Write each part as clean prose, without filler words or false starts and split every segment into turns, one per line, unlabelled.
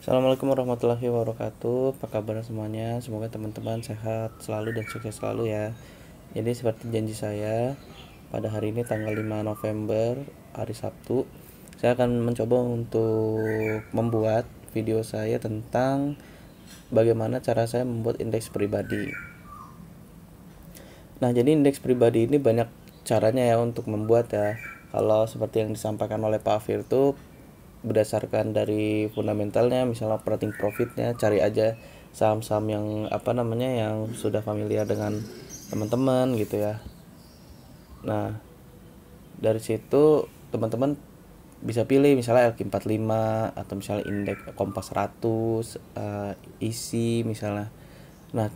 Assalamualaikum warahmatullahi wabarakatuh. Apa kabar semuanya? Semoga teman-teman sehat selalu dan sukses selalu ya. Jadi seperti janji saya, pada hari ini tanggal 5 November, hari Sabtu, saya akan mencoba untuk membuat video saya tentang bagaimana cara saya membuat indeks pribadi. Nah, jadi indeks pribadi ini banyak caranya ya untuk membuat ya. Kalau seperti yang disampaikan oleh Pak Afir itu berdasarkan dari fundamentalnya, misalnya operating profitnya, cari aja saham-saham yang yang sudah familiar dengan teman-teman gitu ya. Nah, dari situ teman-teman bisa pilih misalnya LQ45 atau misalnya indeks Kompas 100, isi misalnya. Nah,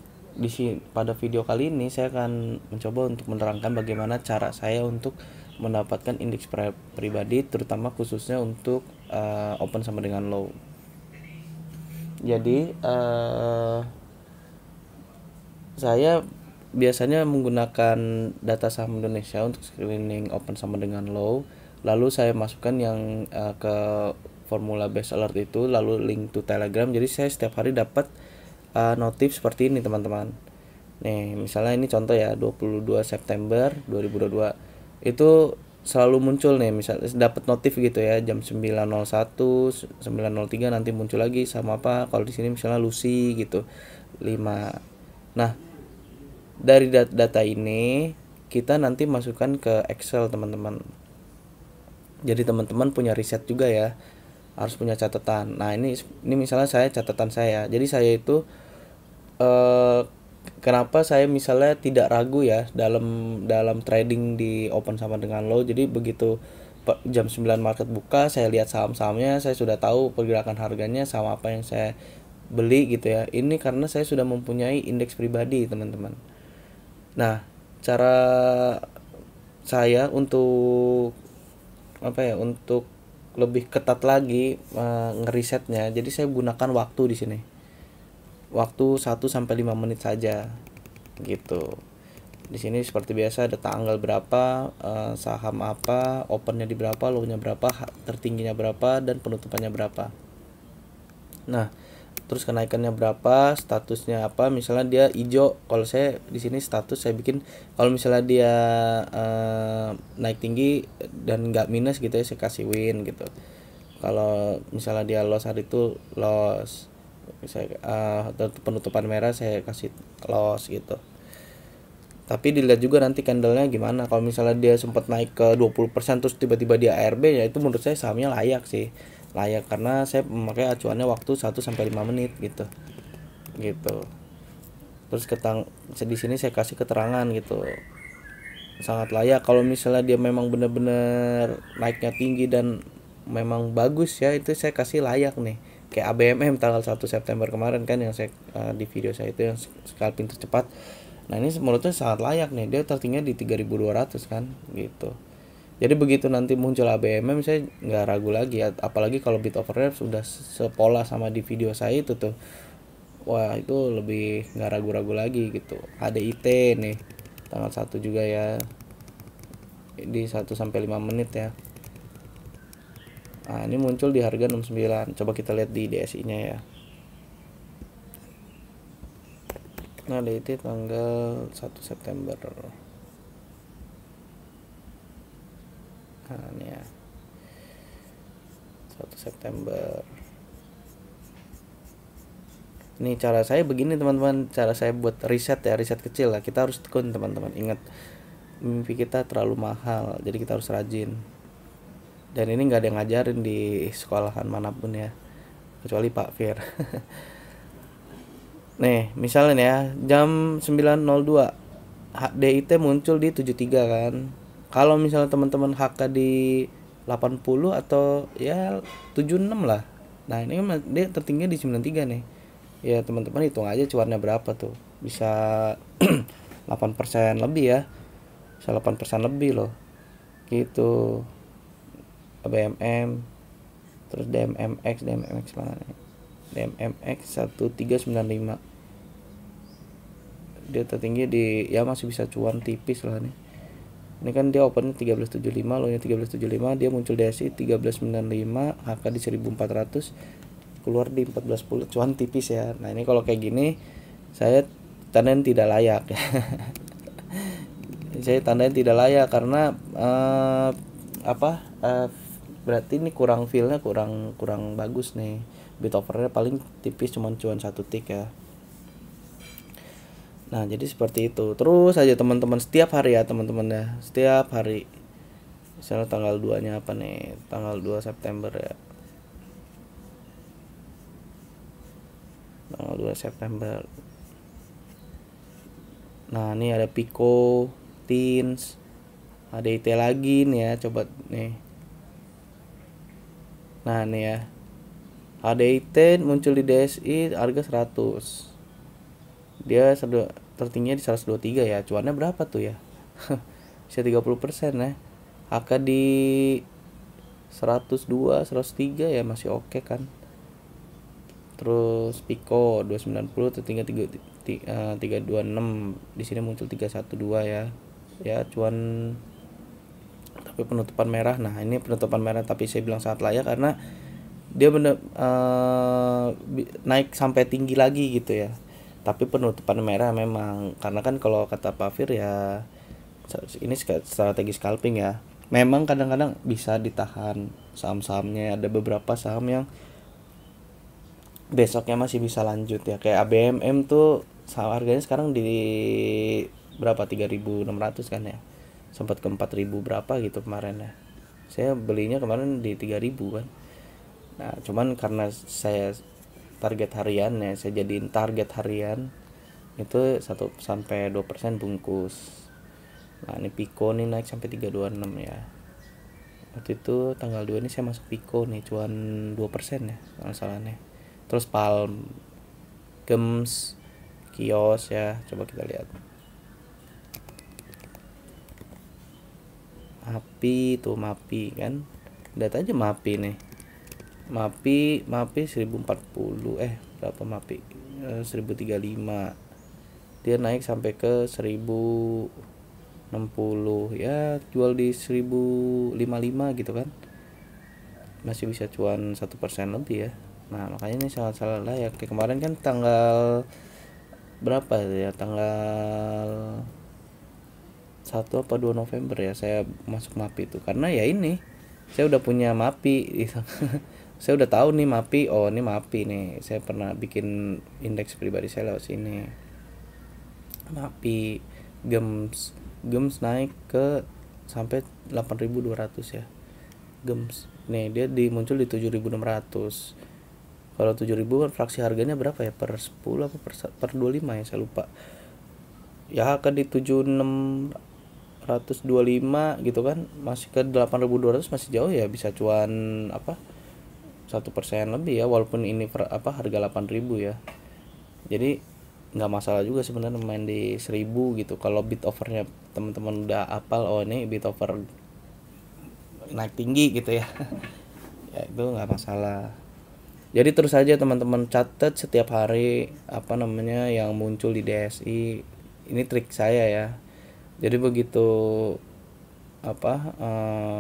pada video kali ini saya akan mencoba untuk menerangkan bagaimana cara saya untuk mendapatkan indeks pribadi, terutama khususnya untuk open sama dengan low. Jadi saya biasanya menggunakan data saham Indonesia untuk screening open sama dengan low, lalu saya masukkan yang ke formula base alert itu, lalu link to Telegram. Jadi saya setiap hari dapat notif seperti ini teman-teman. Nih misalnya ini contoh ya, 22 September 2022 itu selalu muncul nih, misalnya dapat notif gitu ya, jam 9.01 9.03 nanti muncul lagi sama apa, kalau di sini misalnya Lucy gitu 5. Nah, dari data ini kita nanti masukkan ke Excel teman-teman. Jadi teman-teman punya riset juga ya, harus punya catatan. Nah, ini misalnya saya catatan saya. Jadi saya itu kenapa saya misalnya tidak ragu ya dalam trading di open sama dengan low. Jadi begitu jam 9 market buka, saya lihat saham-sahamnya, saya sudah tahu pergerakan harganya sama apa yang saya beli gitu ya. Ini karena saya sudah mempunyai indeks pribadi teman-teman. Nah, cara saya untuk untuk lebih ketat lagi ngerisetnya. Jadi saya gunakan waktu di sini. Waktu 1 sampai 5 menit saja gitu. Di sini seperti biasa ada tanggal berapa, saham apa, opennya di berapa, low-nya berapa, tertingginya berapa, dan penutupannya berapa. Nah, terus kenaikannya berapa, statusnya apa. Misalnya dia hijau, kalau saya di sini status saya bikin kalau misalnya dia naik tinggi dan nggak minus gitu ya, saya kasih win gitu. Kalau misalnya dia loss hari itu loss, saya penutupan merah saya kasih loss gitu. Tapi dilihat juga nanti candlenya gimana. Kalau misalnya dia sempat naik ke 20% terus tiba-tiba dia ARB, ya itu menurut saya sahamnya layak sih. Layak karena saya memakai acuannya waktu 1 sampai 5 menit gitu. Gitu. Terus di sini saya kasih keterangan gitu. Sangat layak. Kalau misalnya dia memang benar-benar naiknya tinggi dan memang bagus ya, itu saya kasih layak nih. Kayak ABMM tanggal 1 September kemarin kan, yang saya di video saya itu yang scalping tercepat. Nah, ini menurutnya sangat layak nih, dia tertingginya di 3.200 kan gitu. Jadi begitu nanti muncul ABMM, saya nggak ragu lagi ya. Apalagi kalau bid overlap sudah sepola sama di video saya itu tuh, wah itu lebih nggak ragu-ragu lagi gitu. HDIT nih tanggal 1 juga ya, di 1 sampai 5 menit ya. Nah, ini muncul di harga 69. Coba kita lihat di DSI nya ya. Nah, DIT tanggal 1 September. Nah, ini ya, 1 September. Ini cara saya begini teman-teman, cara saya buat riset ya, riset kecil lah. Kita harus tekun teman-teman. Ingat, mimpi kita terlalu mahal, jadi kita harus rajin. Dan ini nggak ada yang ngajarin di sekolahan manapun ya, kecuali Pak Fir. Nih, misalnya nih ya, jam 9.02 HDIT muncul di 73 kan. Kalau misalnya teman-teman HK di 80 atau ya 76 lah. Nah, ini kan dia tertinggi di 93 nih. Ya, teman-teman hitung aja cuannya berapa tuh. Bisa 8% lebih ya. Bisa 8% lebih loh. Gitu. ABMM, terus DMMX mana nih? DMMX 1395. Dia tertinggi di, ya masih bisa cuan tipis lah nih. Ini kan dia opennya 1375, low nya 1375, dia muncul DSI 1395, HK di 1400. keluar di 14.10 cuan tipis ya. Nah ini kalau kayak gini saya tandain tidak layak ya. Saya tandain tidak layak karena apa berarti ini kurang feelnya, kurang kurang bagus nih. Bid offernya paling tipis, cuman cuan 1 tick ya. Nah jadi seperti itu terus aja teman-teman, setiap hari ya teman-teman ya, setiap hari. Misalnya tanggal 2 nya apa nih, tanggal 2 September ya, tanggal 2 September. Nah ini ada Pico, Teens, ada IT lagi nih ya, coba nih. Nah nih ya, ada IT muncul di DSI harga 100. Dia tertingginya di 123 ya. Cuannya berapa tuh ya? Bisa 30% ya. HK di 102, 103 ya masih oke kan. Terus Pico 290 tertinggi 326. Di sini muncul 312 ya. Ya cuan tapi penutupan merah. Nah, ini penutupan merah tapi saya bilang sangat layak karena dia bener naik sampai tinggi lagi gitu ya. Tapi penutupan merah memang karena kan kalau kata Pak Fir ya ini strategi scalping ya. Memang kadang-kadang bisa ditahan saham-sahamnya, ada beberapa saham yang besoknya masih bisa lanjut ya. Kayak ABMM tuh harganya sekarang di berapa, 3.600 kan ya. Sempat ke 4.000 berapa gitu kemarin ya. Saya belinya kemarin di 3.000 kan. Nah, cuman karena saya target harian ya, saya jadiin target harian itu 1-2% bungkus. Nah ini Pico nih naik sampai 326 ya. Waktu itu tanggal 2 ini saya masuk Pico nih, cuan 2% ya kalau salah nih. Terus Palm, Gems, Kios ya, coba kita lihat. Mapi tuh, Mapi kan, lihat aja Mapi nih. Mapi 1040 berapa Mapi, 1035. Dia naik sampai ke 1060 ya, jual di 1055 gitu kan, masih bisa cuan 1% lebih ya. Nah makanya ini sangat salah layak. Kayak kemarin kan tanggal berapa ya, tanggal 1 apa 2 November ya saya masuk Mapi itu karena ya ini saya udah punya Mapi gitu. Saya udah tahu nih Mapi, oh ini Mapi nih, saya pernah bikin indeks pribadi saya lewat sini. Mapi, Gems naik ke sampai 8.200 ya. Gems nih dia muncul di 7.600. Kalau 7.000 kan fraksi harganya berapa ya, per 10 apa per 25 ya, saya lupa ya. Kan di 7.625 gitu kan, masih ke 8.200, masih jauh ya, bisa cuan apa 1% lebih ya, walaupun ini harga 8.000 ya. Jadi nggak masalah juga sebenarnya main di 1.000 gitu kalau bid overnya teman-teman udah apal, oh ini bid over naik tinggi gitu ya. Ya itu nggak masalah. Jadi terus aja teman-teman catat setiap hari apa namanya yang muncul di DSI. Ini trik saya ya. Jadi begitu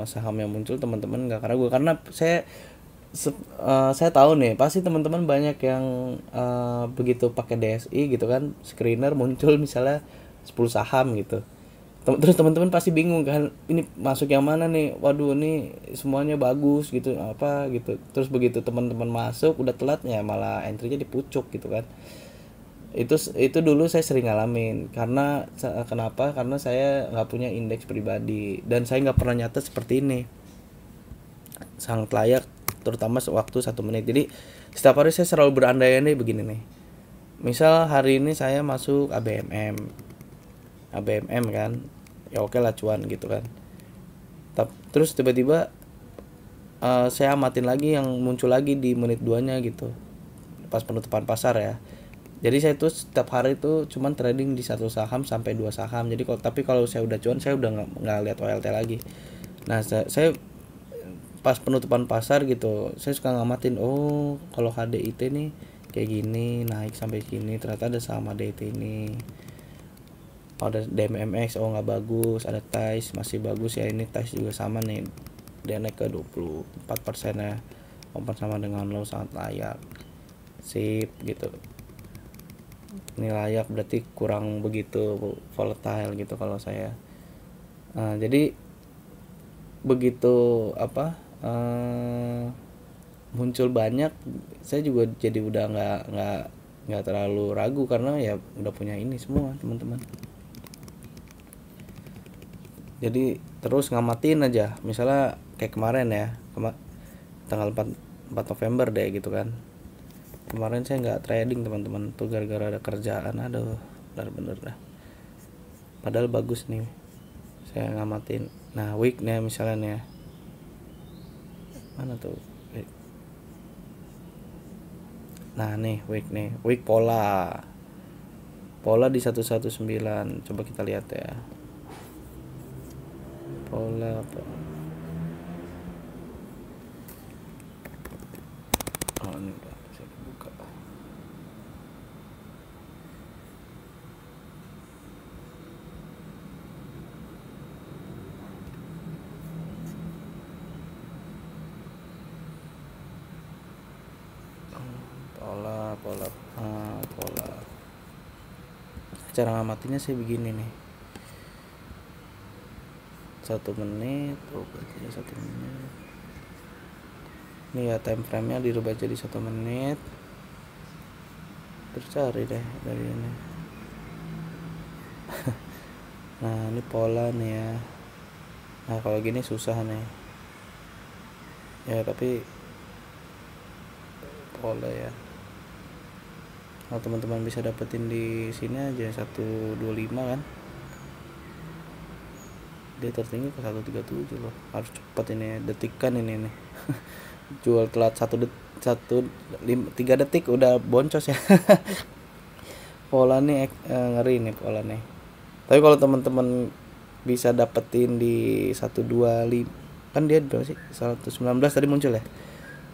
saham yang muncul teman-teman nggak ragu karena saya tahu nih pasti teman-teman banyak yang begitu pakai DSI gitu kan, screener muncul misalnya 10 saham gitu. Terus teman-teman pasti bingung kan, ini masuk yang mana nih, waduh ini semuanya bagus gitu apa gitu. Terus begitu teman-teman masuk udah telat ya malah entry-nya dipucuk gitu kan. Itu dulu saya sering ngalamin karena kenapa, karena saya nggak punya indeks pribadi dan saya nggak pernah nyatet seperti ini. Sangat layak terutama waktu 1 menit. Jadi setiap hari saya selalu berandai-andai begini nih, misal hari ini saya masuk ABMM kan, ya oke lah cuan gitu kan. Terus tiba-tiba saya amatin lagi yang muncul lagi di menit 2 nya gitu pas penutupan pasar ya. Jadi saya tuh setiap hari tuh cuman trading di 1 saham sampai 2 saham. Jadi kalau saya udah cuan saya udah nggak lihat OLT lagi. Nah saya pas penutupan pasar gitu saya suka ngamatin, oh kalau HDIT nih kayak gini naik sampai sini, ternyata ada saham HDIT ini. Ada DMMX, oh nggak bagus. Ada TAIS masih bagus ya, ini TAIS juga sama nih, dia naik ke 24% ya. open sama dengan low sangat layak, sip gitu. Ini layak berarti kurang begitu volatile gitu kalau saya. Jadi begitu apa muncul banyak, saya juga jadi udah nggak terlalu ragu karena ya udah punya ini semua teman-teman. Jadi terus ngamatin aja, misalnya kayak kemarin ya, tanggal 4 November deh gitu kan. Kemarin saya nggak trading teman-teman tuh gara-gara ada kerjaan, aduh bener-bener dah. Padahal bagus nih saya ngamatin. Nah weeknya misalnya nih ya, mana tuh week. Nah nih week pola di 119, coba kita lihat ya pola apa. Oh ini udah saya buka. Pola cara ngamatinya sih begini nih, 1 menit, berarti 1 menit. Ini ya time frame nya dirubah jadi 1 menit, terus cari deh dari ini. Nah ini pola nih ya. Nah kalau gini susah nih ya, tapi pola ya. Kalau teman-teman bisa dapetin di sini aja 125 kan, dia tertinggi ke 137 loh, harus cepat ini detikan ini nih. Jual telat 3 detik udah boncos ya. Pola nih ngeri nih pola nih. Tapi kalau teman-teman bisa dapetin di 125, kan dia berapa sih, 119 tadi muncul ya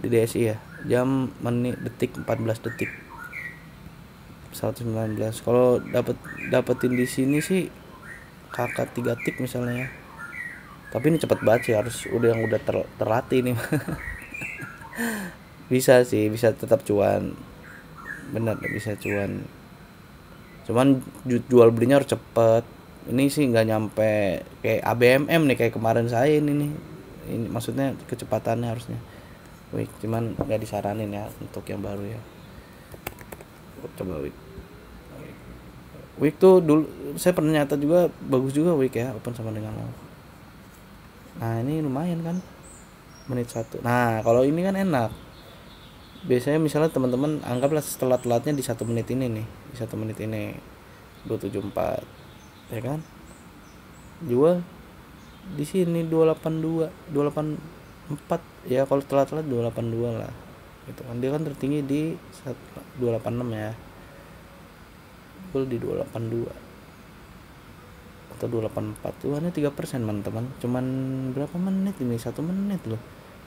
di DSI ya, jam menit detik 14 detik 119. Kalau dapetin di sini sih kakak 3 tik misalnya ya. Tapi ini cepet banget sih, harus udah terlatih nih. Bisa sih, bisa tetap cuan, bener bisa cuan, cuman jual belinya harus cepet. Ini sih nggak nyampe kayak ABMM nih, kayak kemarin saya ini nih, ini maksudnya kecepatannya harusnya. Wih, cuman nggak disaranin ya untuk yang baru ya. Coba week tuh dulu saya pernah nyata juga, bagus juga week ya, open sama dengan low. Nah ini lumayan kan, menit 1. Nah kalau ini kan enak, biasanya misalnya teman-teman anggaplah telatnya di 1 menit ini nih, di 1 menit ini 274 ya kan, jual di sini 282 284 ya, kalau telat 282 lah gitu kan. Dia kan tertinggi di 286 ya, jual di 282 atau 284 tuh hanya 3% teman-teman. Cuman berapa menit ini, 1 menit loh.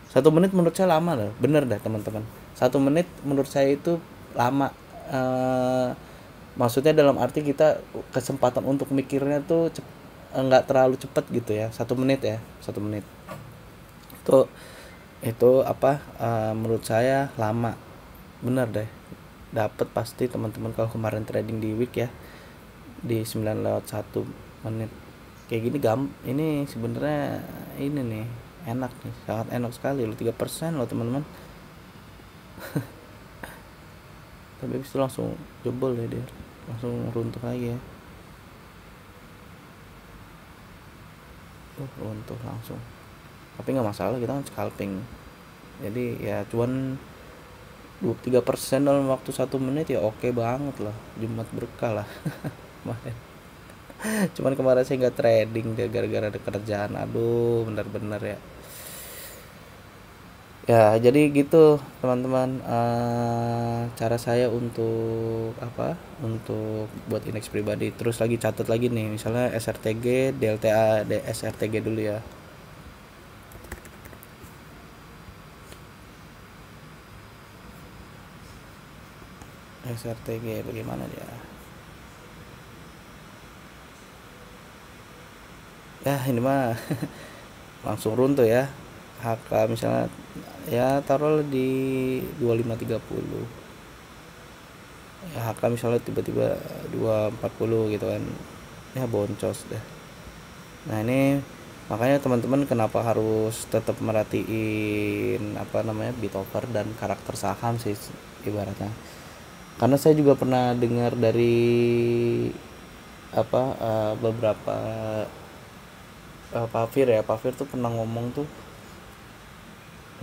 1 menit menurut saya lama loh, bener dah teman-teman. 1 menit menurut saya itu lama. Maksudnya dalam arti kita kesempatan untuk mikirnya tuh nggak terlalu cepat gitu ya. 1 menit ya, 1 menit itu apa, menurut saya lama, bener deh. Dapat pasti teman-teman kalau kemarin trading di week ya, di 9/1 menit kayak gini. Ini sebenarnya ini nih enak nih, sangat enak sekali loh, 3% loh teman-teman. Tapi habis itu langsung jebol ya, dia langsung runtuh lagi ya. Runtuh langsung. Tapi nggak masalah, kita kan scalping, jadi ya cuan 23% dalam waktu 1 menit ya oke banget lah, Jumat berkah lah. Cuman kemarin saya nggak trading deh gara-gara ada kerjaan, aduh bener-bener ya. Ya jadi gitu teman-teman, cara saya untuk apa, untuk buat indeks pribadi. Terus lagi catat lagi nih, misalnya SRTG, DLTA, SRTG dulu ya. SRTG bagaimana dia ya, ini mah langsung runtuh ya. HK misalnya ya taruh di 25.30, ya HK misalnya tiba-tiba 2.40 gitu kan, ya boncos deh. Nah ini makanya teman-teman kenapa harus tetap merhatiin apa namanya bit offer dan karakter saham sih ibaratnya, karena saya juga pernah dengar dari apa beberapa Pak Fir tuh pernah ngomong tuh,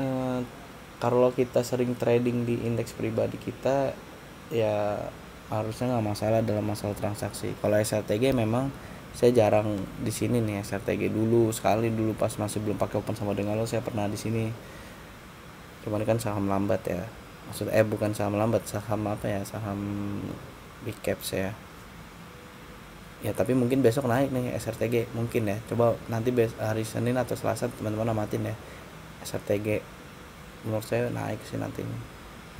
eh, kalau kita sering trading di indeks pribadi kita ya harusnya nggak masalah dalam masalah transaksi. Kalau SRTG memang saya jarang di sini nih. SRTG dulu sekali, dulu pas masih belum pakai open sama dengan lo saya pernah di sini, cuman kan saham lambat ya, bukan saham lambat, saham apa ya, saham big caps ya. Ya tapi mungkin besok naik nih SRTG mungkin ya, coba nanti hari Senin atau Selasa teman-teman amatin ya SRTG. Menurut saya naik sih nanti nih,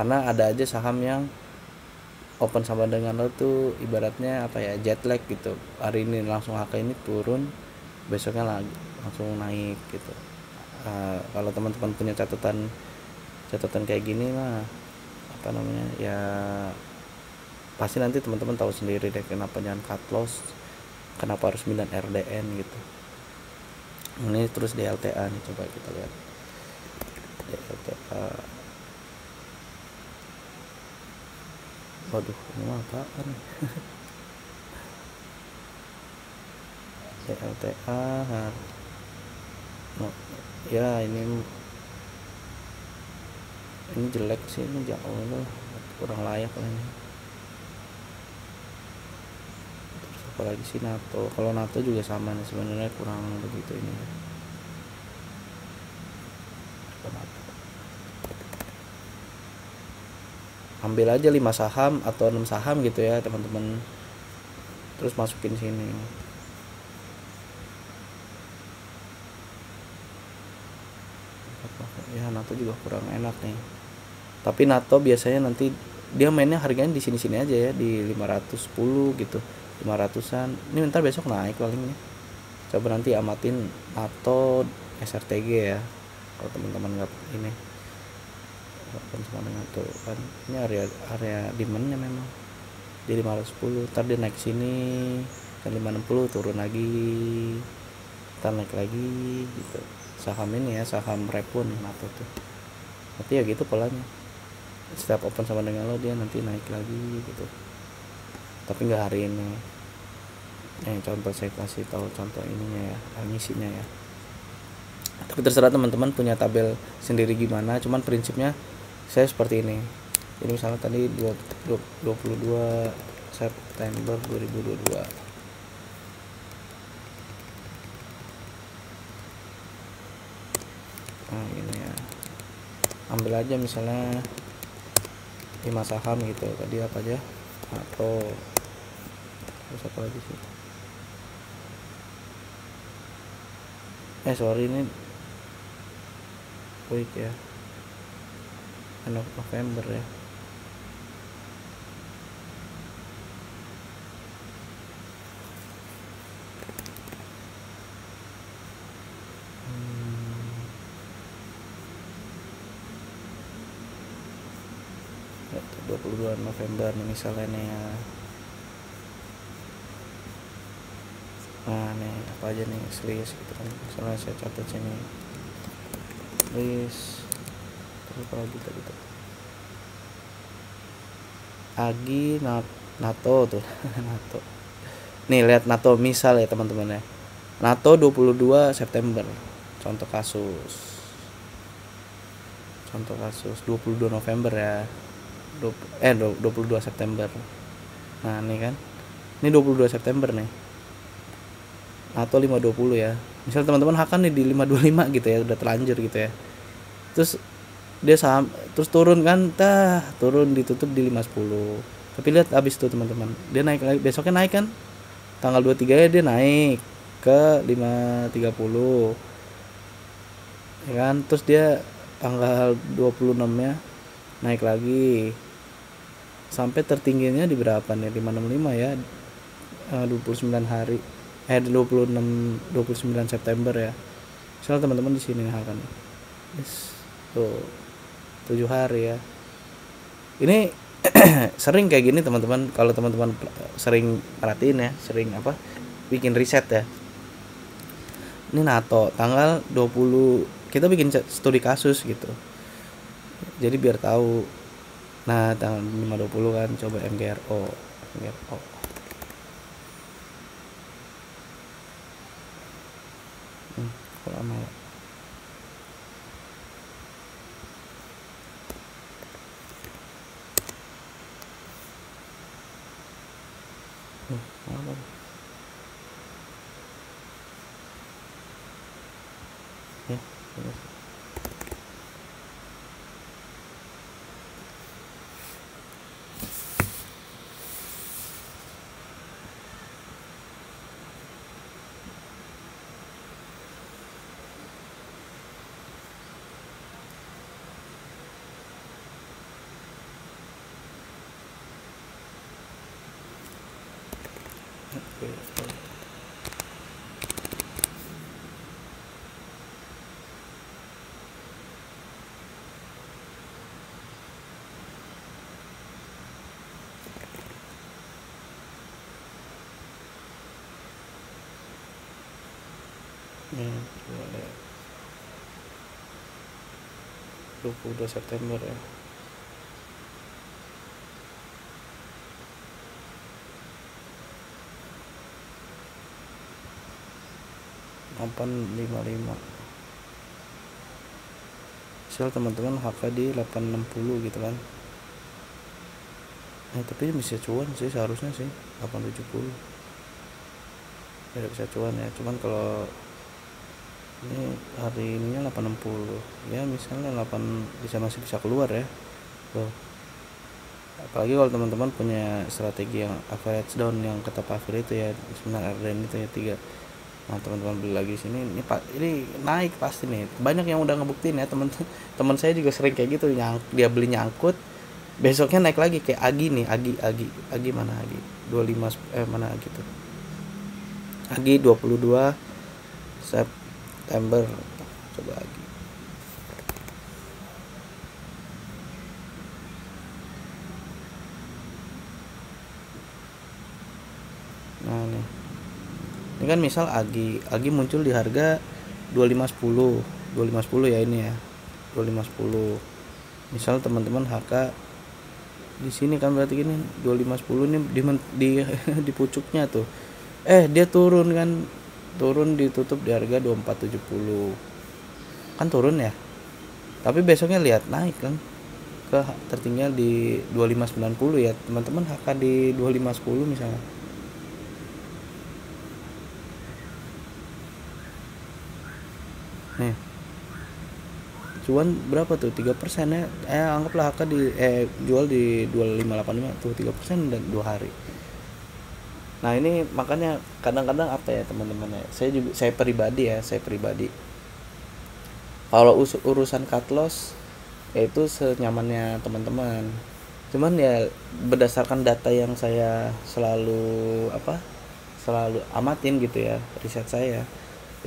karena ada aja saham yang open sama dengan lo tuh ibaratnya apa ya, jet lag gitu, hari ini langsung HK ini turun, besoknya lagi langsung naik gitu. Kalau teman-teman punya catatan kayak gini mah apa namanya ya, pasti nanti teman-teman tahu sendiri deh kenapa jangan cut loss, kenapa harus 9 RDN gitu. Ini terus DLTA nih, coba kita lihat DLTA. Waduh, ini mah apaan nih? DLTA no, ya ini jelek sih, ini jauh loh, kurang layak lah ini. Terus apalagi sih NATO, kalau NATO juga sama nih sebenarnya, kurang begitu ini NATO. Ambil aja 5 saham atau 6 saham gitu ya teman-teman, terus masukin sini. Ya NATO juga kurang enak nih, tapi NATO biasanya nanti dia mainnya harganya di sini-sini aja ya, di 510 gitu, 500-an. Ini ntar besok naik palingnya. Coba nanti amatin NATO SRTG ya, kalau teman-teman nggak ini kan sama dengan tuh kan, ini area demandnya memang di 510, ntar dia naik sini kan 560 turun lagi, ntar naik lagi gitu. Saham ini ya, saham Repun NATO tuh nanti ya gitu polanya, setiap open sama dengan lo dia nanti naik lagi gitu, tapi nggak hari ini. Contoh saya kasih tahu contoh ininya ya, ngisinya ya, tapi terserah teman-teman punya tabel sendiri gimana, cuman prinsipnya saya seperti ini. Jadi misalnya tadi 22 September 2022, nah ini ya, ambil aja misalnya 5 saham gitu, tadi apa aja, atau terus apa lagi sih, sorry ini week ya, November ya. Ya, 22 November nih misalnya nih ya. Nah nih apa aja nih list gitu kan, misalnya saya catat sini list, terus apa lagi tadi tuh Agi NATO tuh NATO. Nih lihat NATO misal ya teman-teman ya, NATO 22 September contoh kasus 22 November ya, 22 September. Nah ini kan, ini 22 September nih, atau 520 ya. Misal teman-teman hakan nih di 525 gitu ya, udah terlanjur gitu ya. Terus dia terus turun kan, turun ditutup di 510. Tapi lihat abis itu teman-teman, dia naik lagi, besoknya naik kan. Tanggal 23 ya dia naik ke 530. Ya kan? Terus dia tanggal 26-nya naik lagi sampai tertingginya di berapa nih, 565 ya, 29 hari 29 September ya. Misalnya teman-teman di sini kan Tuh 7 hari ya. Ini sering kayak gini teman-teman, kalau teman-teman sering perhatiin ya, sering bikin riset ya. Ini NATO tanggal 20 kita bikin studi kasus gitu. Jadi biar tahu. Nah, tanggal 5/20 kan coba MGRO. MGRO. Kok lama ya? Apa? Ya, boleh. 22 September ya. Delapan lima lima. Misal teman-teman HK di 860 gitu kan. Tapi bisa cuan sih seharusnya sih 870. Ya bisa cuan ya. Cuman kalau ini hari ininya 860 ya, misalnya 8 masih bisa keluar ya. Tuh. Apalagi kalau teman-teman punya strategi yang average down yang kata Pak Fir itu ya, sebenarnya RDN itu ya 3. Nah, teman-teman beli lagi sini, ini naik pasti nih. Banyak yang udah ngebuktiin ya, teman saya juga sering kayak gitu, dia beli nyangkut, besoknya naik lagi kayak Agi nih, Agi mana Agi? 25 mana gitu. Agi 22 September. Coba Agi. Nah, nih. Ini kan misal Agi muncul di harga 2510 ya ini ya. 2510. Misal teman-teman HK di sini kan berarti gini 2510 ini di di pucuknya tuh. Dia turun kan. Turun ditutup di harga 2470. Kan turun ya. Tapi besoknya lihat naik kan. Ke tertinggal di 2590 ya. Teman-teman HK di 2510 misalnya. Nih. Cuan berapa tuh? 3% ya. Anggaplah HK jual di 2585 tuh 3% dan 2 hari. Nah, ini makanya kadang-kadang ya teman-teman ya. Saya pribadi kalau urusan cut loss yaitu senyamannya teman-teman. Cuman ya berdasarkan data yang saya selalu amatin gitu ya, riset saya.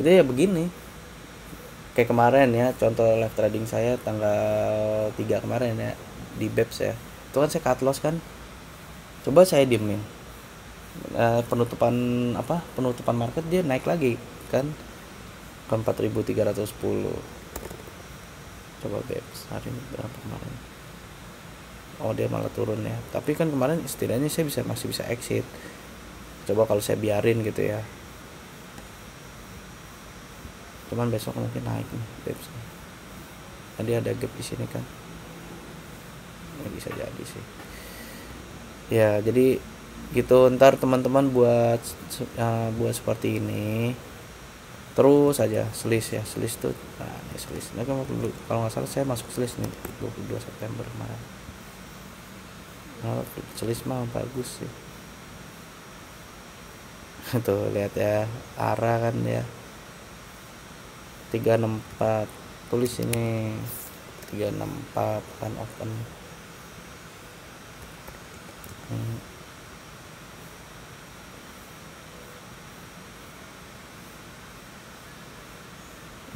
Itu ya begini. Kayak kemarin ya, contoh live trading saya tanggal 3 kemarin ya di BEPS ya. Itu kan saya cut loss kan. Coba saya diemin. Penutupan market dia naik lagi kan ke 4.310. Coba BEPS hari ini berapa kemarin? Dia malah turun ya. Tapi kan kemarin setidaknya saya masih bisa exit. Coba kalau saya biarin gitu ya. Cuman besok mungkin naik nih BEPS. Tadi ada gap di sini kan. Ya, bisa jadi sih. Ya, jadi gitu. Ntar teman-teman buat seperti ini terus aja selis tuh. Nah, ini selis. Nah, kalau nggak salah saya masuk selis nih 22 September kemarin. Nah, selis mah bagus sih. Tuh lihat ya, arah kan ya 364, tulis ini 364 kan open.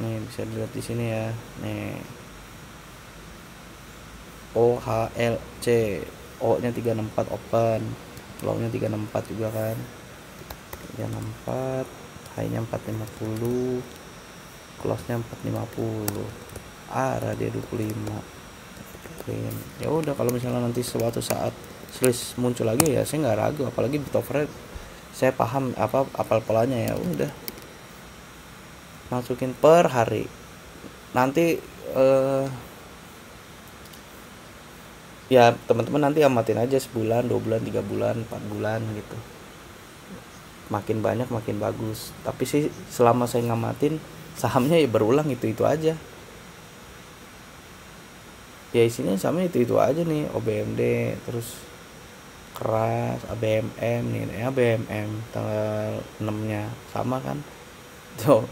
Nih bisa dilihat di sini ya. Nih OHLC, O nya 364 open, low nya 364 juga kan, 364, high nya 450, close nya 450, arah dia 25 clean. Ya udah, kalau misalnya nanti suatu saat selis muncul lagi ya saya nggak ragu, apalagi bit overhead saya paham apal polanya, ya udah masukin per hari. Nanti ya teman-teman nanti amatin aja sebulan, 2 bulan, 3 bulan, 4 bulan gitu, makin banyak makin bagus. Tapi sih selama saya ngamatin sahamnya ya berulang itu aja ya, isinya sahamnya itu aja nih, OBMD, terus keras, ABMM nih, ABMM tanggal 6 nya sama kan tuh.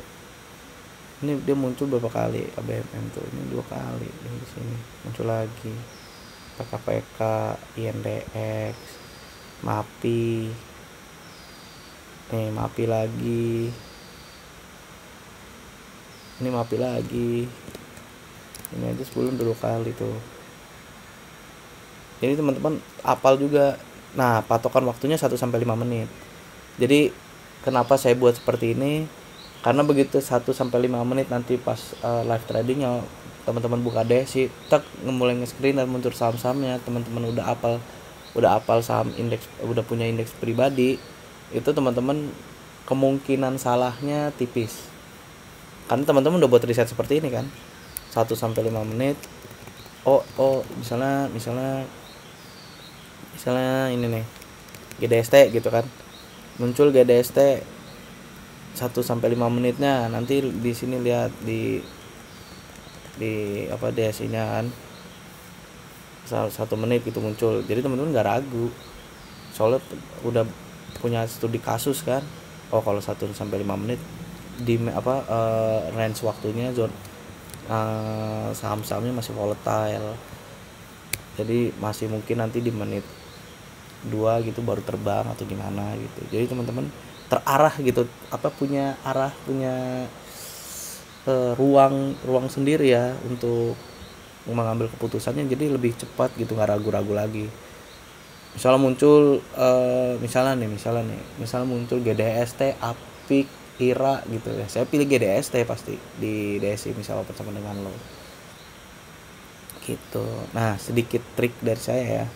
Ini dia muncul berapa kali ABMM tuh, ini 2 kali di sini muncul lagi. PKPK, INDX, MAPI, nih MAPI lagi, ini MAPI lagi, ini aja sebulan 2 kali tuh. Jadi teman-teman apal juga. Nah, patokan waktunya 1-5 menit. Jadi kenapa saya buat seperti ini, karena begitu 1-5 menit nanti pas live tradingnya teman-teman buka DSI, tak mulai nge-screen dan muncul saham-sahamnya, teman-teman udah apal saham indeks, udah punya indeks pribadi, itu teman-teman kemungkinan salahnya tipis. Karena teman-teman udah buat riset seperti ini kan. 1-5 menit. Misalnya ini nih, GDST gitu kan. Muncul GDST 1-5 menitnya, nanti di sini lihat di DSI-nya kan 1 menit gitu muncul. Jadi teman-teman nggak ragu, soalnya udah punya studi kasus kan. Oh, kalau 1-5 menit di range waktunya zone saham-sahamnya masih volatile, jadi masih mungkin nanti di menit 2 gitu baru terbang atau gimana gitu. Jadi teman-teman terarah gitu, punya arah, punya ruang sendiri ya untuk mengambil keputusannya, jadi lebih cepat gitu, nggak ragu-ragu lagi. Misalnya muncul misalnya muncul GDST, APIK, IRA gitu ya, saya pilih GDST pasti di DSI misalnya sama dengan lo gitu. Nah, sedikit trik dari saya ya,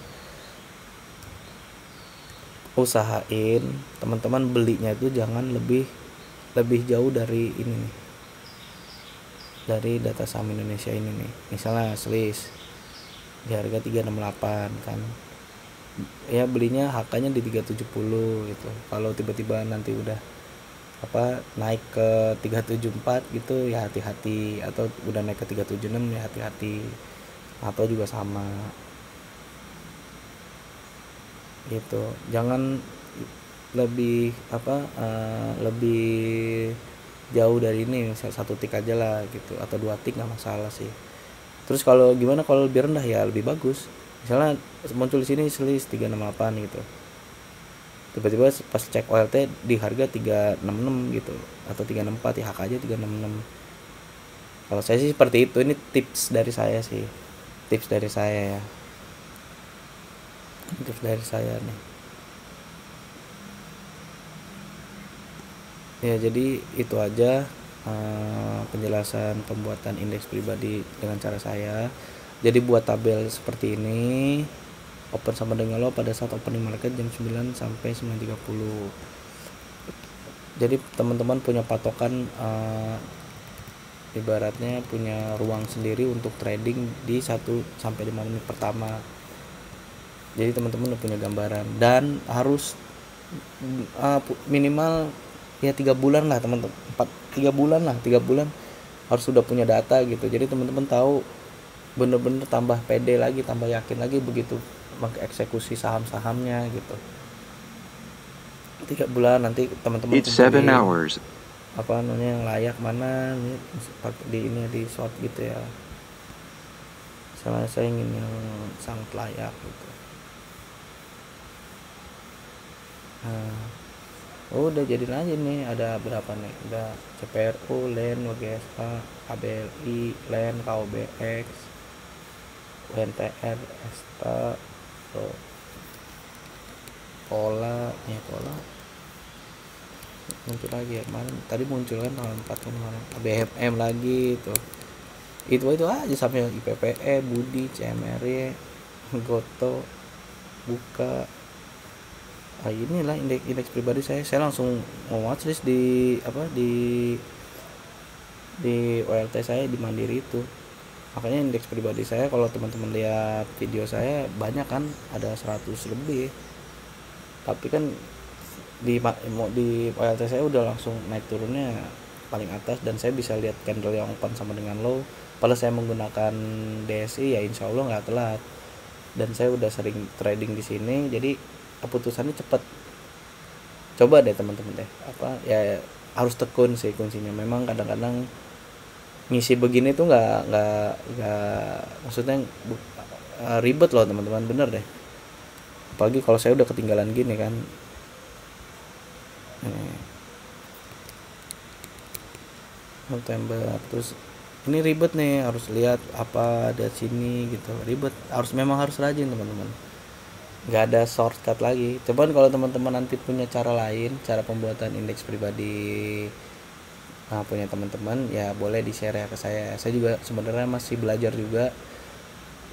usahain teman-teman belinya itu jangan lebih jauh dari ini nih, dari data saham Indonesia ini nih. Misalnya selis di harga 368 kan, ya belinya HK-nya di 370 gitu. Kalau tiba-tiba nanti udah naik ke 374 gitu ya hati-hati, atau udah naik ke 376 ya hati-hati, atau juga sama gitu. Jangan lebih lebih jauh dari ini, 1 tik aja lah gitu, atau 2 tik nggak masalah sih. Terus kalau gimana kalau lebih rendah ya lebih bagus, misalnya muncul di sini selis 368 gitu, tiba-tiba pas cek OLT di harga 366 gitu atau 364, ya hak aja 366. Kalau saya sih seperti itu. Ini tips dari saya sih, tips dari saya ya, tips dari saya nih ya. Jadi itu aja penjelasan pembuatan indeks pribadi dengan cara saya. Jadi buat tabel seperti ini, open sama dengan low pada saat opening market jam 9 sampai 9.30. Jadi teman-teman punya patokan, ibaratnya punya ruang sendiri untuk trading di 1-5 menit pertama. Jadi teman-teman udah punya gambaran, dan harus minimal ya 3 bulan lah teman-teman, 3 bulan harus sudah punya data gitu. Jadi teman-teman tahu, bener-bener tambah pede lagi, tambah yakin lagi begitu mengeksekusi saham-sahamnya gitu. 3 bulan nanti teman-teman kumpulin yang layak mana nih, di short gitu ya. Misalnya saya ingin yang sangat layak gitu. Nah, Oh, udah jadiin aja nih, ada berapa nih, ada CPRU, LAN, WGSA, ABLI, LAN, KOBX, UNTR, ESTA, tuh, Pola, ya Pola muncul lagi ya kemarin, tadi muncul kan tanggal 4 kan kemarin, BFM lagi tuh, itu aja sampai IPPE, Budi, CMRY, Goto, Buka. Inilah indeks pribadi saya langsung mau watchlist di apa di OLT saya di Mandiri itu. Makanya indeks pribadi saya, kalau teman-teman lihat video saya banyak kan, ada 100 lebih, tapi kan di OLT saya udah langsung naik turunnya paling atas, dan saya bisa lihat candle yang open sama dengan low. Kalau saya menggunakan DSI ya insya Allah nggak telat, dan saya udah sering trading di sini, jadi keputusannya cepet. Coba deh teman-teman deh, apa ya, harus tekun sih kuncinya. Memang kadang-kadang ngisi begini tuh nggak maksudnya ribet loh teman-teman, bener deh. Apalagi kalau saya udah ketinggalan gini kan. September terus ini ribet nih, harus lihat apa ada sini gitu, ribet, memang harus rajin teman-teman, nggak ada shortcut lagi. Cuman kalau teman-teman nanti punya cara lain, cara pembuatan indeks pribadi, nah, punya teman-teman ya boleh di share ya ke saya juga sebenarnya masih belajar juga,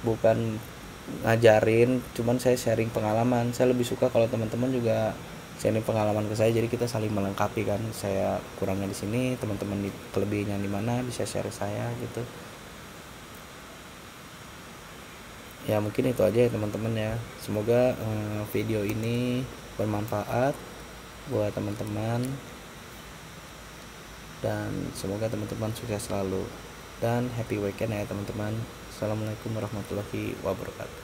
bukan ngajarin, cuman saya sharing pengalaman. Saya lebih suka kalau teman-teman juga sharing pengalaman ke saya, jadi kita saling melengkapi kan, saya kurangnya di sini, teman-teman di kelebihannya di mana bisa share saya gitu ya. Mungkin itu aja ya teman-teman ya, semoga video ini bermanfaat buat teman-teman, dan semoga teman-teman sukses selalu dan happy weekend ya teman-teman. Assalamualaikum warahmatullahi wabarakatuh.